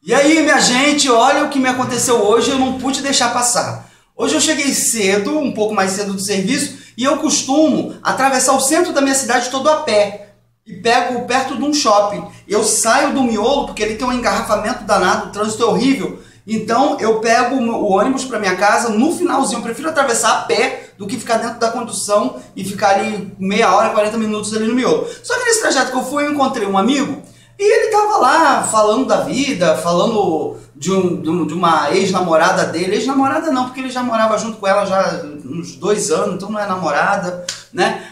E aí, minha gente, olha o que me aconteceu hoje, eu não pude deixar passar. Hoje eu cheguei cedo, um pouco mais cedo do serviço, e eu costumo atravessar o centro da minha cidade todo a pé. E pego perto de um shopping. Eu saio do miolo, porque ele tem um engarrafamento danado, o trânsito é horrível. Então eu pego o ônibus para minha casa no finalzinho. Eu prefiro atravessar a pé do que ficar dentro da condução e ficar ali meia hora, 40 minutos ali no miolo. Só que nesse trajeto que eu fui, eu encontrei um amigo e ele tava lá falando da vida, falando de uma ex-namorada dele. Ex-namorada não, porque ele já morava junto com ela já uns 2 anos, então não é namorada, né?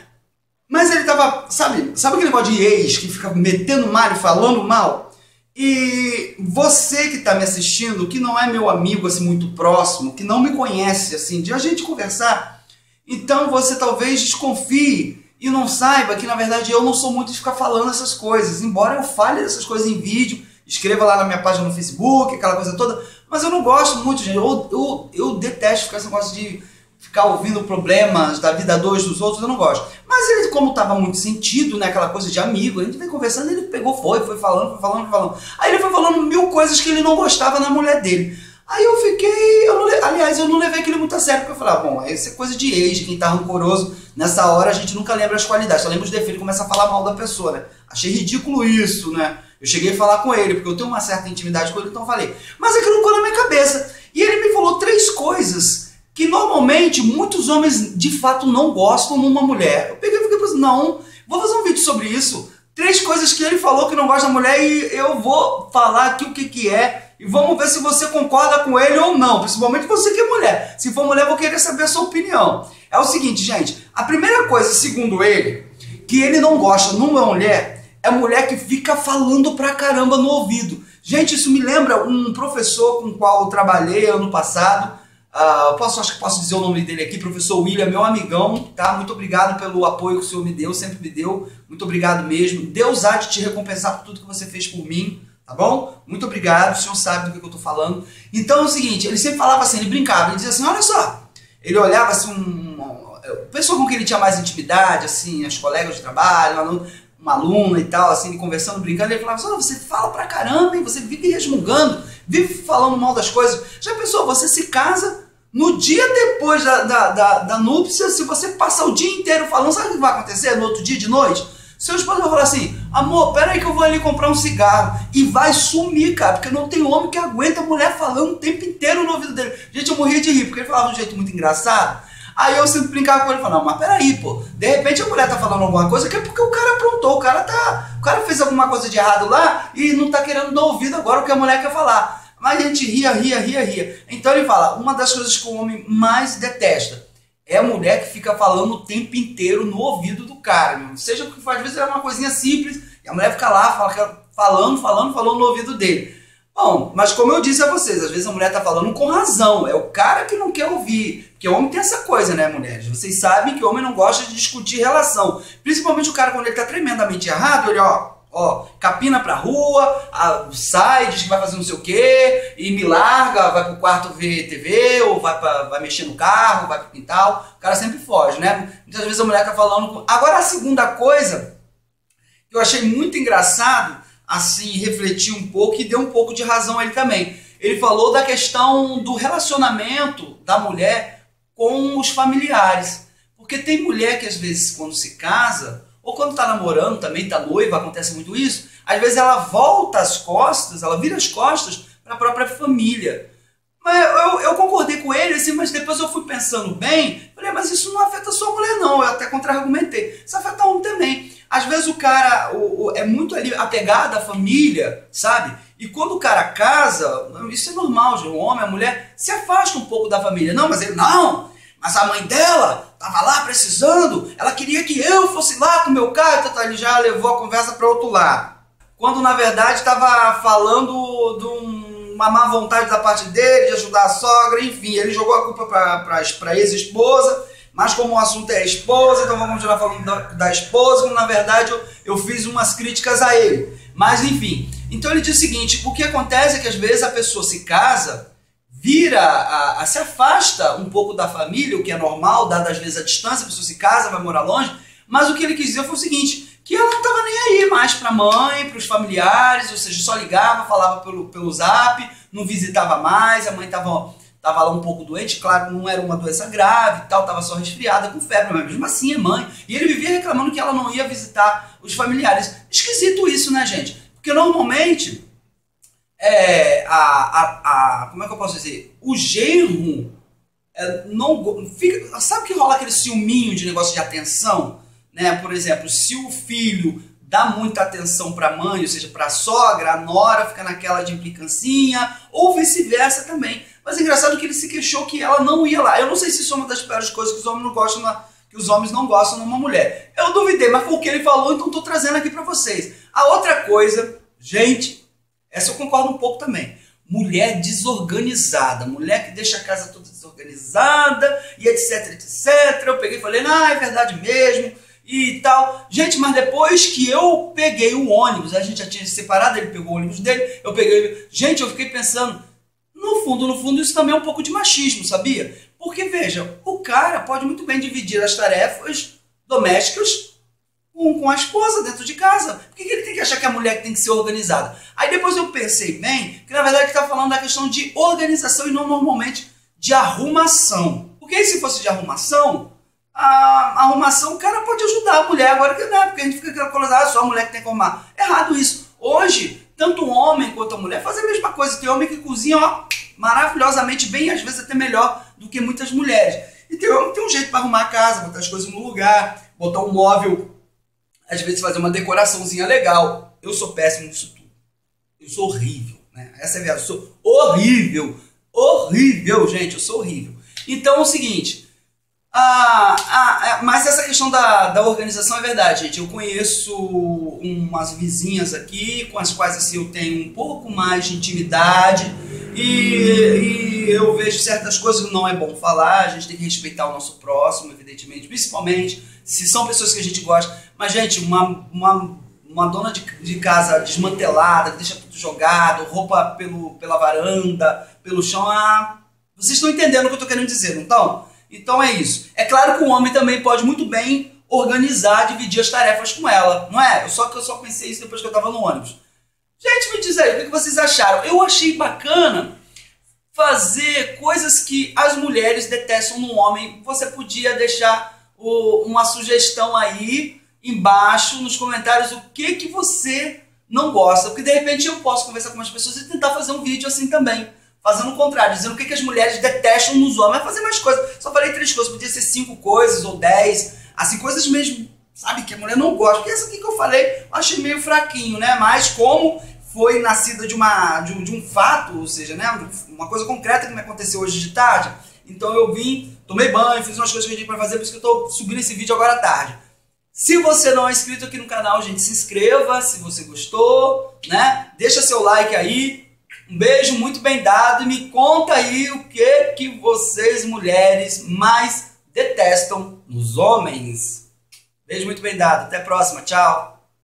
Mas ele tava, sabe aquele negócio de ex que fica metendo mal e falando mal? E você que está me assistindo, que não é meu amigo assim muito próximo, que não me conhece assim, de a gente conversar, então você talvez desconfie e não saiba que na verdade eu não sou muito de ficar falando essas coisas, embora eu fale essas coisas em vídeo, escreva lá na minha página no Facebook, aquela coisa toda, mas eu não gosto muito, gente, eu detesto ficar esse negócio de ficar ouvindo problemas da vida dos outros, eu não gosto. Mas ele, como estava muito sentido, né, aquela coisa de amigo, a gente vem conversando, ele pegou, foi falando. Aí ele foi falando 1000 coisas que ele não gostava na mulher dele. Aí eu fiquei, eu não levei aquilo muito a sério, porque eu falei, bom, isso é coisa de ex, de quem tá rancoroso, nessa hora a gente nunca lembra as qualidades, só lembra os defeitos e começa a falar mal da pessoa, né? Achei ridículo isso, né? Eu cheguei a falar com ele, porque eu tenho uma certa intimidade com ele, então eu falei. Mas aquilo ficou na minha cabeça. E ele me falou 3 coisas que normalmente muitos homens de fato não gostam numa mulher. Eu peguei e fiquei pensando, não, vou fazer um vídeo sobre isso. 3 coisas que ele falou que não gosta da mulher e eu vou falar aqui o que é. E vamos ver se você concorda com ele ou não, principalmente você que é mulher. Se for mulher, eu vou querer saber a sua opinião. É o seguinte, gente, a primeira coisa, segundo ele, que ele não gosta numa mulher, é mulher que fica falando pra caramba no ouvido. Gente, isso me lembra um professor com o qual eu trabalhei ano passado. Acho que posso dizer o nome dele aqui, professor William, meu amigão, tá? Muito obrigado pelo apoio que o senhor me deu, sempre me deu. Muito obrigado mesmo. Deus há de te recompensar por tudo que você fez por mim, tá bom? Muito obrigado, o senhor sabe do que eu tô falando. Então é o seguinte, ele sempre falava assim, ele brincava, ele dizia assim, olha só. Ele olhava assim, pessoa com quem ele tinha mais intimidade, assim, as colegas de trabalho, uma aluna e tal, assim, conversando, brincando, ele falava assim, você fala pra caramba, hein? Você vive resmungando, vive falando mal das coisas. Já pensou, você se casa, no dia depois da núpcia, se você passar o dia inteiro falando, sabe o que vai acontecer no outro dia de noite? Seu esposo vai falar assim, amor, peraí que eu vou ali comprar um cigarro. E vai sumir, cara, porque não tem homem que aguenta a mulher falando o tempo inteiro no ouvido dele. Gente, eu morria de rir, porque ele falava de um jeito muito engraçado. Aí eu sempre brincava com ele e falava, não, mas peraí, pô, de repente a mulher tá falando alguma coisa que é porque o cara aprontou, o cara fez alguma coisa de errado lá e não tá querendo dar ouvido agora o que a mulher quer falar. Mas a gente ria. Então ele fala, uma das coisas que o homem mais detesta é a mulher que fica falando o tempo inteiro no ouvido do cara, meu. Seja porque às vezes é uma coisinha simples e a mulher fica lá falando no ouvido dele. Bom, mas como eu disse a vocês, às vezes a mulher tá falando com razão, é o cara que não quer ouvir, porque o homem tem essa coisa, né, mulheres? Vocês sabem que o homem não gosta de discutir relação, principalmente o cara quando ele tá tremendamente errado, ele capina pra rua, sai, diz que vai fazer não sei o que, e me larga, vai pro quarto ver TV, ou vai mexer no carro, vai pro quintal, o cara sempre foge, né? Muitas vezes a mulher tá falando... Agora a segunda coisa, que eu achei muito engraçado, assim, refletir um pouco e deu um pouco de razão a ele também. Ele falou da questão do relacionamento da mulher com os familiares. Porque tem mulher que às vezes quando se casa, ou quando está namorando também, está noiva, acontece muito isso, às vezes ela volta as costas, ela vira as costas para a própria família. Mas eu concordei com ele, assim, mas depois eu fui pensando bem, falei, mas isso não afeta só a mulher não, eu até contra-argumentei, isso afeta o homem também. Às vezes o cara é muito ali apegado à família, sabe? E quando o cara casa, isso é normal, o homem, a mulher se afasta um pouco da família. Não, mas ele, não, mas a mãe dela estava lá precisando, ela queria que eu fosse lá com o meu carro, então ele já levou a conversa para outro lado. Quando na verdade estava falando de uma má vontade da parte dele, de ajudar a sogra, enfim, ele jogou a culpa para a ex-esposa, mas como o assunto é a esposa, então vamos continuar falando da esposa, quando na verdade eu fiz umas críticas a ele. Mas enfim, então ele diz o seguinte, o que acontece é que às vezes a pessoa se casa, se afasta um pouco da família, o que é normal, dada às vezes a distância, a pessoa se casa, vai morar longe, mas o que ele quis dizer foi o seguinte, que ela não estava nem aí mais para a mãe, para os familiares, ou seja, só ligava, falava pelo zap, não visitava mais, a mãe estava lá um pouco doente, claro, não era uma doença grave e tal, estava só resfriada com febre, mas mesmo assim é mãe. E ele vivia reclamando que ela não ia visitar os familiares. Esquisito isso, né, gente? Porque normalmente, como é que eu posso dizer? O genro não fica... Sabe que rola aquele ciúminho de negócio de atenção? Né? Por exemplo, se o filho dá muita atenção para a mãe, ou seja, para a sogra, a nora fica naquela de implicância, ou vice-versa também. Mas é engraçado que ele se queixou que ela não ia lá. Eu não sei se isso é uma das piores coisas que os homens não gostam numa mulher. Eu duvidei, mas foi o que ele falou, então estou trazendo aqui para vocês. A outra coisa, gente, essa eu concordo um pouco também. Mulher desorganizada, mulher que deixa a casa toda desorganizada e etc, etc. Eu peguei e falei, é verdade mesmo e tal. Gente, mas depois que eu peguei o ônibus, a gente já tinha se separado, ele pegou o ônibus dele, eu peguei... Gente, eu fiquei pensando, no fundo, isso também é um pouco de machismo, sabia? Porque, veja, o cara pode muito bem dividir as tarefas domésticas com a esposa dentro de casa. Por que ele tem que achar que a mulher tem que ser organizada? Aí depois eu pensei bem que na verdade está falando da questão de organização e não normalmente de arrumação. Porque se fosse de arrumação, a arrumação o cara pode ajudar a mulher. Agora que não é, porque a gente fica aquela coisa, só a mulher que tem que arrumar. Errado isso. Hoje, tanto o homem quanto a mulher fazem a mesma coisa. Tem homem que cozinha maravilhosamente bem, às vezes até melhor do que muitas mulheres. E tem homem que tem um jeito para arrumar a casa, botar as coisas no lugar, botar um móvel, às vezes fazer uma decoraçãozinha legal. Eu sou péssimo nisso tudo. Eu sou horrível, né? Essa é a verdade. Eu sou horrível. Horrível, gente. Eu sou horrível. Então é o seguinte. Mas essa questão da organização é verdade, gente. Eu conheço umas vizinhas aqui com as quais assim, eu tenho um pouco mais de intimidade e eu vejo certas coisas que não é bom falar. A gente tem que respeitar o nosso próximo, evidentemente, principalmente se são pessoas que a gente gosta. Mas, gente, uma dona de casa desmantelada, que deixa tudo jogado, roupa pela varanda, pelo chão, vocês estão entendendo o que eu estou querendo dizer, não estão? Então é isso. É claro que o homem também pode muito bem organizar, dividir as tarefas com ela, não é? Eu só pensei isso depois que eu estava no ônibus. Gente, me diz aí, o que vocês acharam? Eu achei bacana fazer coisas que as mulheres detestam no homem. Você podia deixar uma sugestão aí embaixo nos comentários o que você não gosta, porque de repente eu posso conversar com umas pessoas e tentar fazer um vídeo assim também, fazendo o contrário, dizendo o que as mulheres detestam nos homens, mas fazer mais coisas. Só falei 3 coisas, podia ser 5 coisas ou 10, assim, coisas mesmo, sabe, que a mulher não gosta, porque essa aqui que eu falei, eu achei meio fraquinho, né, mas como foi nascida de um fato, ou seja, né, uma coisa concreta que me aconteceu hoje de tarde, então eu vim, tomei banho, fiz umas coisas que eu tinha para fazer, por isso que eu estou subindo esse vídeo agora à tarde. Se você não é inscrito aqui no canal, gente, se inscreva, se você gostou, né? Deixa seu like aí. Um beijo muito bem dado e me conta aí o que vocês, mulheres, mais detestam nos homens. Beijo muito bem dado. Até a próxima. Tchau.